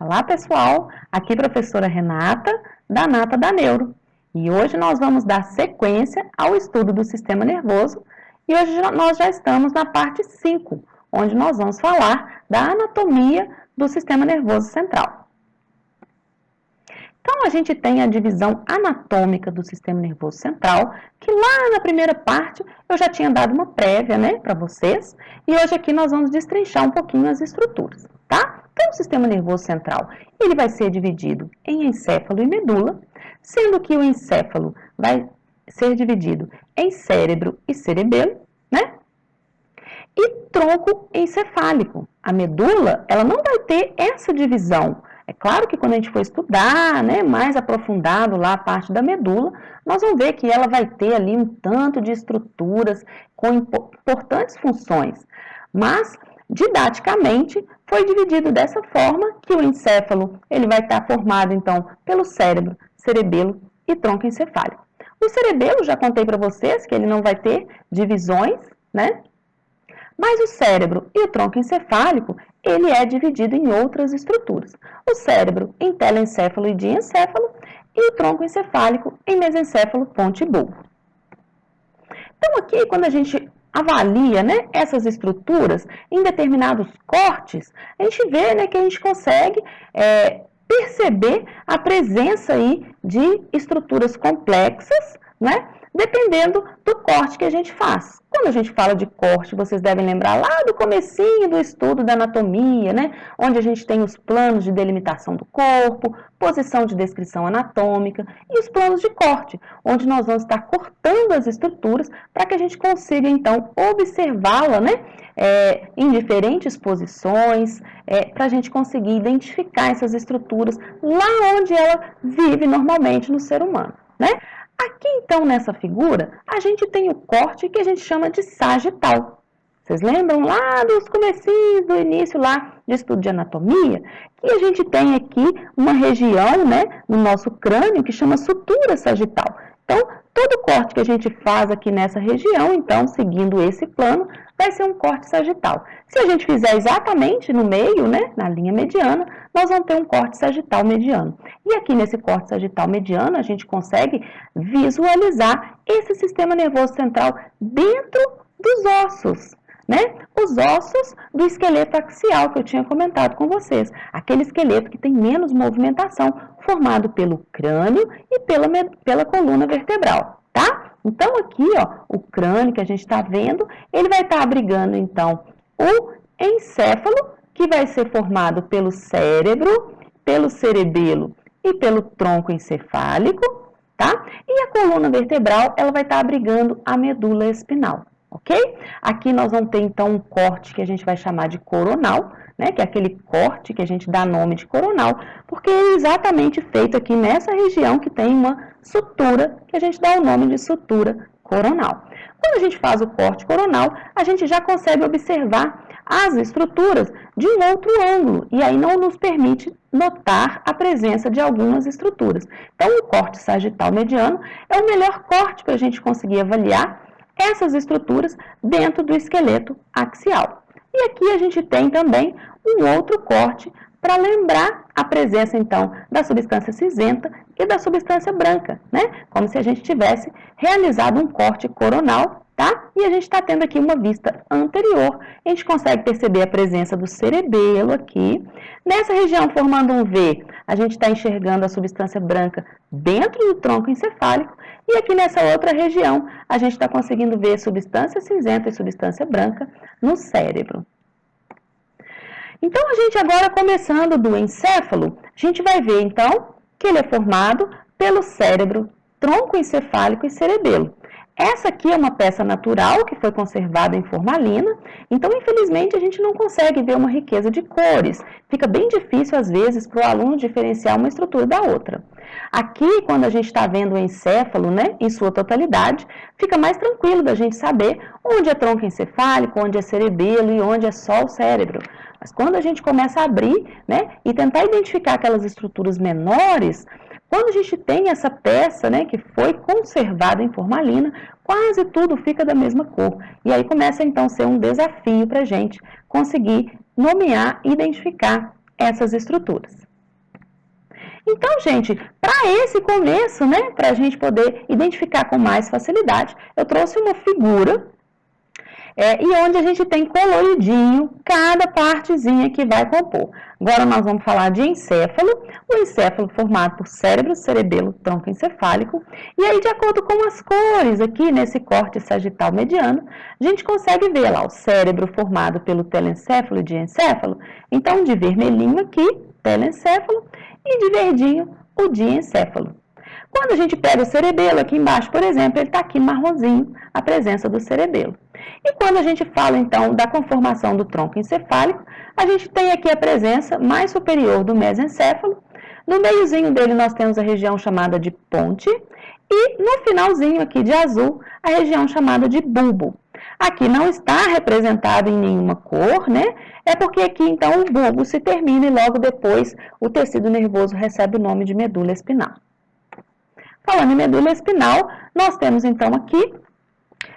Olá pessoal, aqui professora Renata, da Nata da Neuro. E hoje nós vamos dar sequência ao estudo do sistema nervoso e hoje nós já estamos na parte 5, onde nós vamos falar da anatomia do sistema nervoso central. Então, a gente tem a divisão anatômica do sistema nervoso central, que lá na primeira parte eu já tinha dado uma prévia, para vocês, e hoje aqui nós vamos destrinchar um pouquinho as estruturas, tá? Então, o sistema nervoso central, ele vai ser dividido em encéfalo e medula, sendo que o encéfalo vai ser dividido em cérebro e cerebelo, E tronco encefálico. A medula, ela não vai ter essa divisão. É claro que quando a gente for estudar, mais aprofundado lá a parte da medula, nós vamos ver que ela vai ter ali um tanto de estruturas com importantes funções. Mas, didaticamente, foi dividido dessa forma que o encéfalo, ele vai estar formado, então, pelo cérebro, cerebelo e tronco encefálico. O cerebelo, já contei para vocês que ele não vai ter divisões, Mas o cérebro e o tronco encefálico, ele é dividido em outras estruturas. O cérebro em telencéfalo e diencéfalo e o tronco encefálico em mesencéfalo, ponte e bulbo. Então aqui, quando a gente avalia essas estruturas em determinados cortes, a gente vê que a gente consegue perceber a presença aí de estruturas complexas, dependendo do corte que a gente faz. Quando a gente fala de corte, vocês devem lembrar lá do comecinho do estudo da anatomia, onde a gente tem os planos de delimitação do corpo, posição de descrição anatômica e os planos de corte, onde nós vamos estar cortando as estruturas para que a gente consiga, então, observá-la, em diferentes posições, para a gente conseguir identificar essas estruturas lá onde ela vive normalmente no ser humano, Aqui, então, nessa figura, a gente tem o corte que a gente chama de sagital. Vocês lembram lá dos comecinhos, do início lá de estudo de anatomia? Que a gente tem aqui uma região, no nosso crânio que chama sutura sagital. Então, todo corte que a gente faz aqui nessa região, então, seguindo esse plano, vai ser um corte sagital. Se a gente fizer exatamente no meio, na linha mediana, nós vamos ter um corte sagital mediano. E aqui nesse corte sagital mediano, a gente consegue visualizar esse sistema nervoso central dentro dos ossos, Os ossos do esqueleto axial que eu tinha comentado com vocês. Aquele esqueleto que tem menos movimentação, formado pelo crânio e pela coluna vertebral, tá? Então, aqui, o crânio que a gente está vendo, ele vai estar abrigando, então, o encéfalo, que vai ser formado pelo cérebro, pelo cerebelo e pelo tronco encefálico, tá? E a coluna vertebral, ela vai estar abrigando a medula espinal, ok? Aqui nós vamos ter, então, um corte que a gente vai chamar de coronal, que é aquele corte que a gente dá nome de coronal, porque é exatamente feito aqui nessa região que tem uma sutura, que a gente dá o nome de sutura coronal. Quando a gente faz o corte coronal, a gente já consegue observar as estruturas de um outro ângulo, e aí não nos permite notar a presença de algumas estruturas. Então, o corte sagital mediano é o melhor corte para a gente conseguir avaliar essas estruturas dentro do esqueleto axial. E aqui a gente tem também um outro corte para lembrar a presença, então, da substância cinzenta e da substância branca, Como se a gente tivesse realizado um corte coronal, tá? E a gente está tendo aqui uma vista anterior. A gente consegue perceber a presença do cerebelo aqui. Nessa região, formando um V, a gente está enxergando a substância branca dentro do tronco encefálico. E aqui nessa outra região, a gente está conseguindo ver substância cinzenta e substância branca no cérebro. Então, a gente agora, começando do encéfalo, a gente vai ver, então, que ele é formado pelo cérebro, tronco encefálico e cerebelo. Essa aqui é uma peça natural que foi conservada em formalina, então, infelizmente, a gente não consegue ver uma riqueza de cores. Fica bem difícil, às vezes, para o aluno diferenciar uma estrutura da outra. Aqui, quando a gente está vendo o encéfalo, em sua totalidade, fica mais tranquilo da gente saber onde é tronco encefálico, onde é cerebelo e onde é só o cérebro. Mas quando a gente começa a abrir, e tentar identificar aquelas estruturas menores, quando a gente tem essa peça, que foi conservada em formalina, quase tudo fica da mesma cor. E aí começa, então, a ser um desafio para a gente conseguir nomear e identificar essas estruturas. Então, gente, para esse começo, né, para a gente poder identificar com mais facilidade, eu trouxe uma figura e onde a gente tem coloridinho cada partezinha que vai compor. Agora nós vamos falar de encéfalo, o encéfalo formado por cérebro, cerebelo, tronco encefálico, e aí de acordo com as cores aqui nesse corte sagital mediano, a gente consegue ver lá o cérebro formado pelo telencéfalo e diencéfalo, então de vermelhinho aqui, telencéfalo, e de verdinho, o diencéfalo. Quando a gente pega o cerebelo, aqui embaixo, por exemplo, ele está aqui marronzinho, a presença do cerebelo. E quando a gente fala, então, da conformação do tronco encefálico, a gente tem aqui a presença mais superior do mesencéfalo. No meiozinho dele nós temos a região chamada de ponte e no finalzinho aqui de azul, a região chamada de bulbo. Aqui não está representado em nenhuma cor, né? É porque aqui, então, o bulbo se termina e logo depois o tecido nervoso recebe o nome de medula espinal. Falando em medula espinal, nós temos então aqui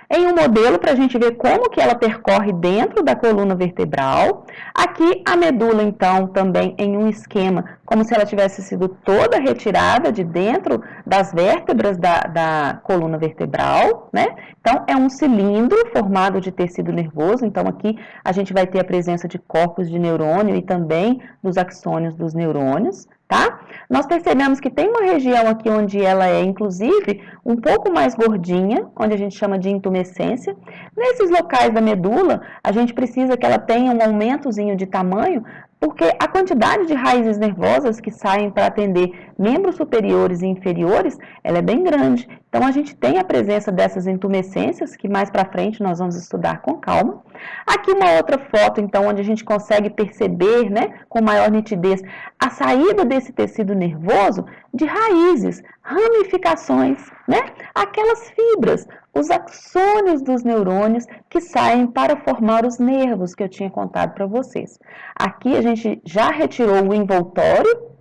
em um modelo para a gente ver como que ela percorre dentro da coluna vertebral. Aqui a medula então também em um esquema como se ela tivesse sido toda retirada de dentro das vértebras da coluna vertebral, né? Então é um cilindro formado de tecido nervoso, então aqui a gente vai ter a presença de corpos de neurônio e também dos axônios dos neurônios. Tá? Nós percebemos que tem uma região aqui onde ela é, inclusive, um pouco mais gordinha, onde a gente chama de intumescência. Nesses locais da medula, a gente precisa que ela tenha um aumentozinho de tamanho, porque a quantidade de raízes nervosas que saem para atender membros superiores e inferiores, ela é bem grande. Então, a gente tem a presença dessas intumescências, que mais para frente nós vamos estudar com calma. Aqui uma outra foto, então, onde a gente consegue perceber, né, com maior nitidez, a saída desse tecido nervoso de raízes, ramificações, né, aquelas fibras, os axônios dos neurônios que saem para formar os nervos que eu tinha contado para vocês. Aqui a gente já retirou o envoltório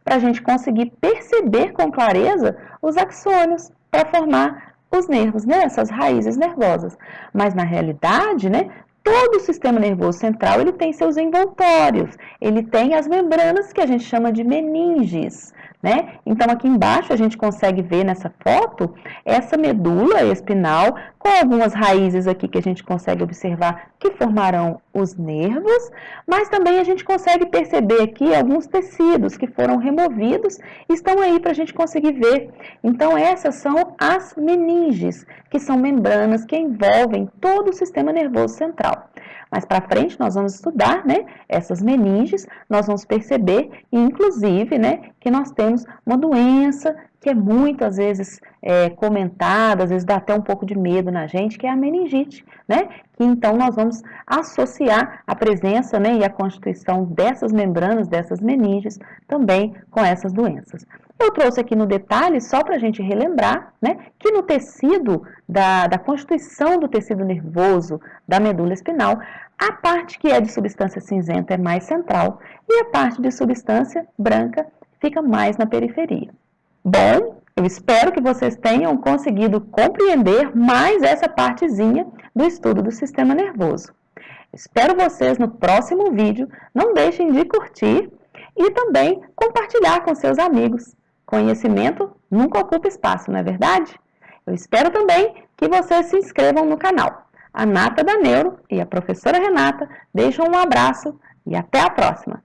para a gente conseguir perceber com clareza os axônios para formar os nervos, né, essas raízes nervosas. Mas na realidade, né, todo o sistema nervoso central ele tem seus envoltórios, ele tem as membranas que a gente chama de meninges, né? Então aqui embaixo a gente consegue ver nessa foto essa medula espinal com algumas raízes aqui que a gente consegue observar que formarão os nervos, mas também a gente consegue perceber aqui alguns tecidos que foram removidos e estão aí para a gente conseguir ver. Então essas são as meninges, que são membranas que envolvem todo o sistema nervoso central. Mais para frente nós vamos estudar, né, essas meninges, nós vamos perceber, inclusive, né, que nós temos uma doença que é muitas vezes comentada, às vezes dá até um pouco de medo na gente, que é a meningite, né? Que então nós vamos associar a presença, né, e a constituição dessas membranas, dessas meninges, também com essas doenças. Eu trouxe aqui no detalhe, só para a gente relembrar, né, que no tecido da constituição do tecido nervoso da medula espinal, a parte que é de substância cinzenta é mais central e a parte de substância branca fica mais na periferia. Bom, eu espero que vocês tenham conseguido compreender mais essa partezinha do estudo do sistema nervoso. Espero vocês no próximo vídeo. Não deixem de curtir e também compartilhar com seus amigos. Conhecimento nunca ocupa espaço, não é verdade? Eu espero também que vocês se inscrevam no canal. A Nata da Neuro e a professora Renata deixam um abraço e até a próxima!